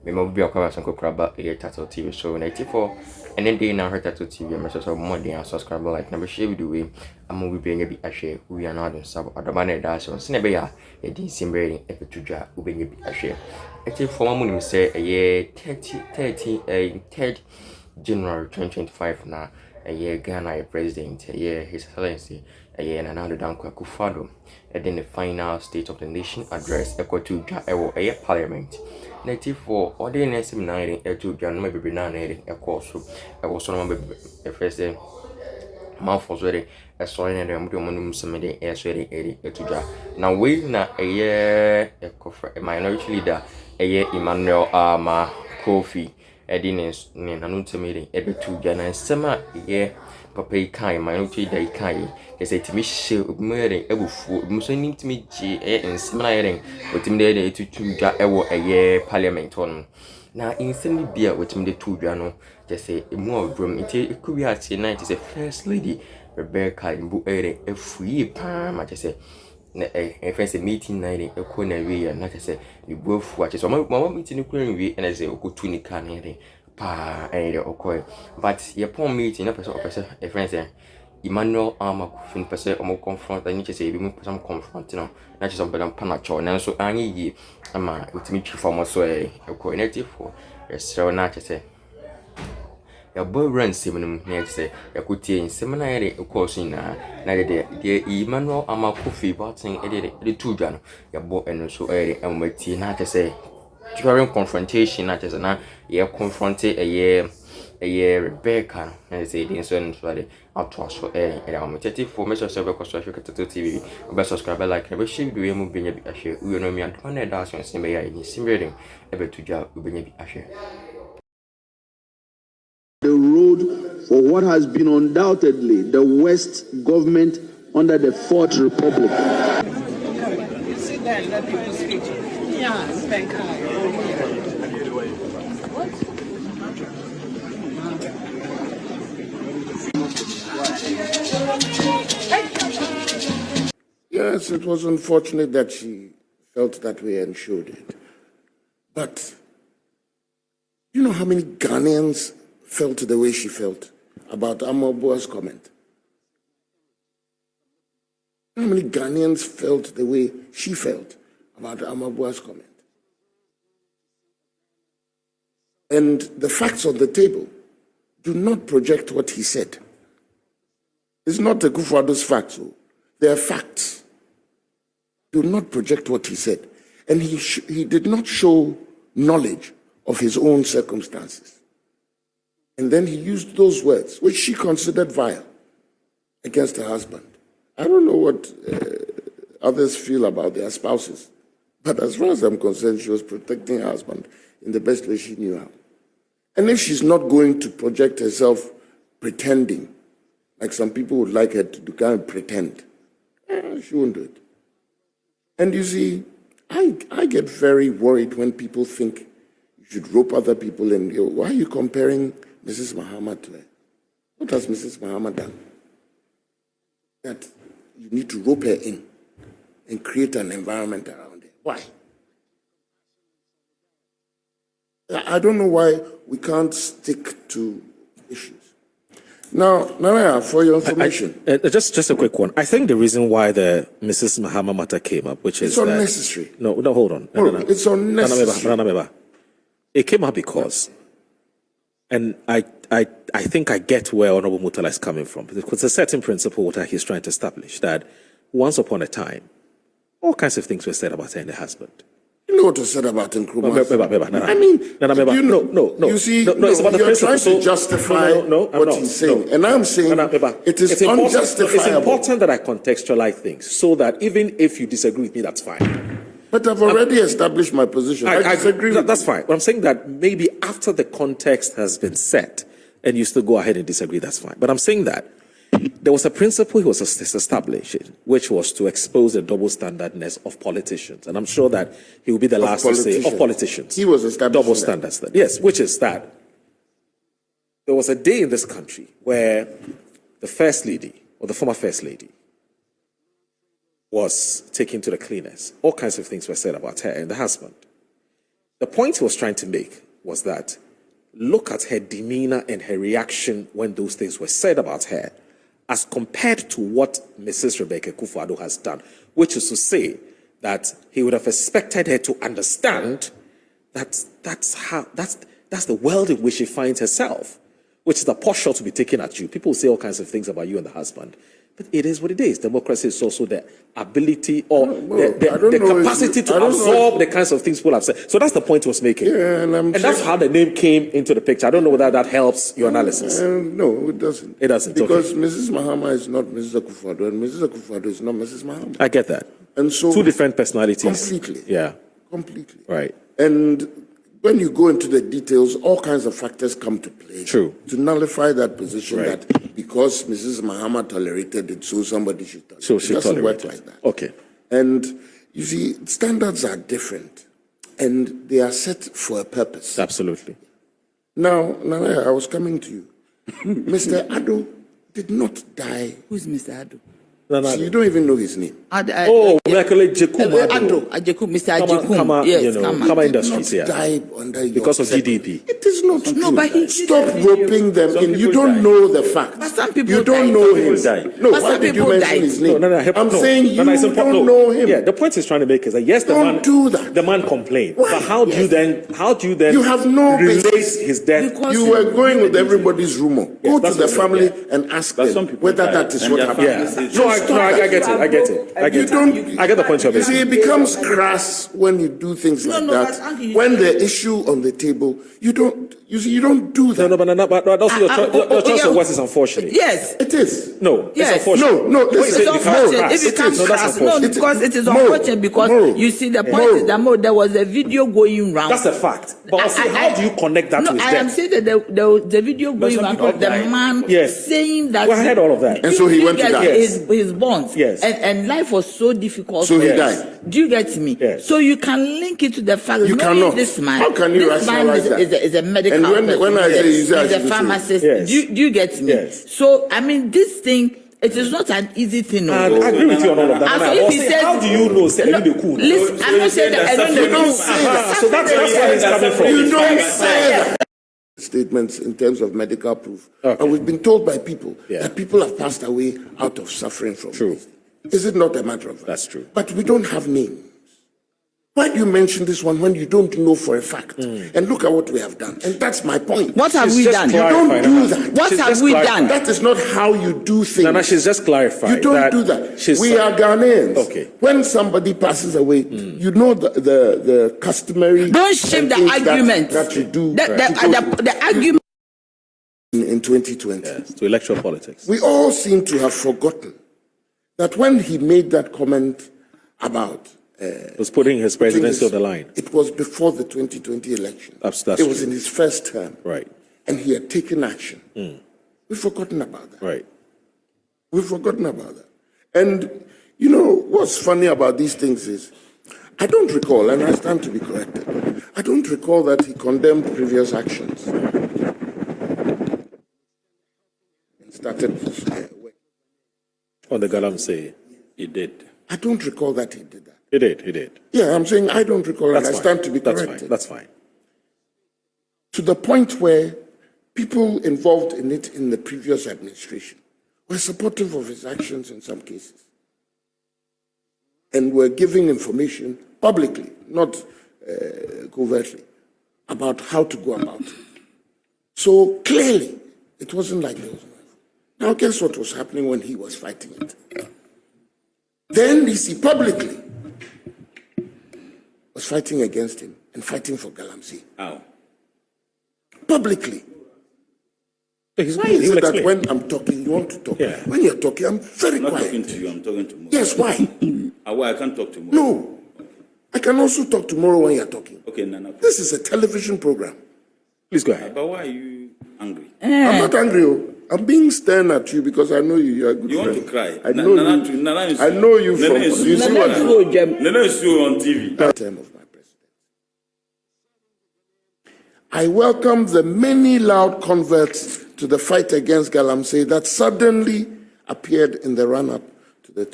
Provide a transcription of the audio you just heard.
me mo bi akwa sanko kraba e Tattoo TV so 94 and then day na her Tattoo TV me so more than subscribe like na be share video we am we be bi ahwe we are not sub adama na da so se na be ya e din simbre e petudwa we be bi ahwe 84 mu nim say e 3rd January 2025 na Ghana president his excellency Rebecca Akuffo then the final state of the nation address equal to parliament 94 or the next seminary to John maybe na a course so no be first man for ready a soil and the monum summit to now we na a minority leader Emmanuel Kofi Ediness Nanuntamiri Ebetu Jana Sema Papa Kai minority day Kai is a Timish murdering Ebufu Musanim to me and smiling with him there to Ja a year parliament on. Now instantly beer with him the two Jano just say more room it could be at night is a first lady Rebecca Akuffo a free palm I just say a first meeting night a corner way and not to say you both watch so my meeting we and I say go to ni can pa and okay but your poor meeting a person a friend say Emmanuel Kofi person or confront I need to say we some confront no not just somebody panacho and so any ama with me for so a coordinative for so not to say your boy run seminum near say you could in seminary of course in the Emmanuel Kofi Barton the two Jan your boy and so and with not to say during confrontation not as an year confronted a year Rebecca and say the incident for the outwas for a 34 measures of construction TV best subscriber like never shake do you move in a share we know me and 100,000 simba in simulating ever to job a share. The road for what has been undoubtedly the West government under the Fourth Republic. Sit there and let people speak. Yeah, thank Yes, it was unfortunate that she felt that way and showed it. But you know how many Ghanaians felt the way she felt about Amabua's comment? How many Ghanaians felt the way she felt about Amabua's comment? And the facts on the table do not project what he said. It's not the Akuffo-Addo's facts. They are facts. Do not project what he said. And he did not show knowledge of his own circumstances. And then he used those words, which she considered vile, against her husband. I don't know what others feel about their spouses, but as far as I'm concerned, she was protecting her husband in the best way she knew how. And if she's not going to project herself pretending, like some people would like her to do, kind of pretend, she won't do it. And you see, I get very worried when people think you should rope other people and go, why are you comparing Mrs. Mahama to her? What has Mrs. Mahama done? That you need to rope her in and create an environment around her. Why? I don't know why we can't stick to issues. Now, Nana, for your information. Just a quick one. I think the reason why the Mrs. Mahama matter came up, which is unnecessary. No, hold on. It's unnecessary. It came up because, and I think I get where Honorable Mutala is coming from, because it's a certain principle that he's trying to establish, that once upon a time, all kinds of things were said about her and her husband. You know what was said about Nkrumah? I mean, no. You see, it's about the you're principle. trying to justify what he's saying. And I'm saying it is unjustifiable. It's important that I contextualize things so that even if you disagree with me, that's fine. But I've already established my position. I disagree with that's fine. But I'm saying that maybe after the context has been set and you still go ahead and disagree, that's fine. But I'm saying that there was a principle he was establishing, which was to expose the double standardness of politicians. And I'm sure that he will be the last to say of politicians. He was establishing double standards. Yes, which is that there was a day in this country where the first lady, or the former first lady, was taken to the cleaners. All kinds of things were said about her and the husband. The point he was trying to make was that look at her demeanor and her reaction when those things were said about her, as compared to what Mrs. Rebecca Akuffo has done, which is to say that he would have expected her to understand that that's the world in which she finds herself, which is a poor shot to be taken at you. People say all kinds of things about you and the husband. But it is what it is. Democracy is also the ability or the capacity to absorb the kinds of things people have said. So that's the point he was making. Yeah, and that's how the name came into the picture. I don't know whether that helps your analysis. No, it doesn't. It doesn't. Because Mrs. Mahama is not Mrs. Akuffo, and Mrs. Akuffo is not Mrs. Mahama. I get that. And so two different personalities. Completely. Yeah. Completely. Right. And when you go into the details, all kinds of factors come to play. True. To nullify that position that because Mrs. Mahama tolerated it, so somebody should tolerate it. So she it doesn't tolerated work like that. Okay. And you see, standards are different, and they are set for a purpose. Absolutely. Now, Nana, I was coming to you. Mr. Ado did not die. Who's Mr. Ado? So you don't even know his name. Michael Jekum Ado, Mr. Jekum. Kama, Yes, Kama Industries, Not die under your because of secretary. GDP. It is not true. No, but he Stop roping them in. You don't know the facts. But some people you don't die. know Some him. people No, But why some did you people mention die. his name? I'm no, saying you don't know him. Yeah, the point he's trying to make is that yes, Don't do that. the man complained. Why? But how do you then You have no relate basis. his death? Because You were going with everybody's rumor. Go to that's the what family people- and ask But some them people whether die, that is and what their happened. families- No, I get it. I get it. I get the point you're You see, making. it becomes crass when you do things like no, but that. Uncle, you When said- the issue on the table, you don't do that. But also your choice of words is unfortunate. Yes. It is. No, Yes. it's unfortunate. No, When you listen, say It's it becomes unfortunate. crass, It becomes no, that's crass. No, unfortunate. because it is Mo, unfortunate because Mo, you see the point Mo. is that there was a video going round. That's a fact. But also, how do you connect that No, to his I am death? saying that the video going some around people of the died. man Yes. saying that. Well, I heard all of that. And so he went to get die. his bonds. Yes. And life was so difficult. So for he him. died. Do you get me? Yes. So you can link it to the fact that You knowing cannot. this man. How can you this man rationalize that? is a medical And when person. I say you say I he's a should do so. pharmacist. Yes. Do you get me? Yes. So I mean, this thing. It is not an easy thing. No. I agree with you on all of that. And But so I if will he say, says- how do you know? Say, No, be cool. listen, I'm not saying that I don't know. You don't say that. So that's where it's coming from. You don't say that. Statements in terms of medical proof. Okay. And we've been told by people Yeah. that people have passed away out of suffering from True. this. Is it not a matter of fact? That's true. But we don't have names. Why do you mention this one when you don't know for a fact? And look at what we have done. And that's my point. What have She's we just done? You don't do that. What She's have just we clarifying. done? That is not how you do things. Nana, she's just clarified. You don't do that. she's- We are Ghanaians. Okay. When somebody passes away, you know the customary. Don't shape the things argument. that you do. The argument. In 2020. Yes, to electoral politics. We all seem to have forgotten that when he made that comment about Was putting his presidency on the line. it was before the 2020 election. That's it was true. in his first term. Right, And he had taken action. We've forgotten about that. right. We've forgotten about that. And you know what's funny about these things is I don't recall, and I stand to be corrected, I don't recall that he condemned previous actions. And started On the Galamsey. He did. I don't recall that he did that. He did. Yeah, I'm saying I don't recall, and I That's stand fine. to be That's corrected. fine. That's fine. To the point where people involved in it in the previous administration were supportive of his actions in some cases and were giving information publicly, not covertly, about how to go about it. So clearly, it wasn't like there was no. Now, guess what was happening when he was fighting it? Then you see publicly was fighting against him and fighting for Galamsey. How? Publicly. He's Why good. is He will it that explain. when I'm talking, you want to talk? Yeah. When you're talking, I'm very I'm not quiet. talking to you, I'm talking to Mo. Yes, why? Why I can't talk to Mo? No. I can also talk tomorrow when you're talking. Okay, Nana. This is a television program. Please go ahead. But why are you angry? I'm not angry. Oh. I'm being stern at you because I know you. You're a good You friend. want to cry? I know Nana, you. Nana is, I know you Nana from. is- You see what? Nana is you on TV. Term of my president. I welcome the many loud converts to the fight against Galamsey that suddenly appeared in the run-up to the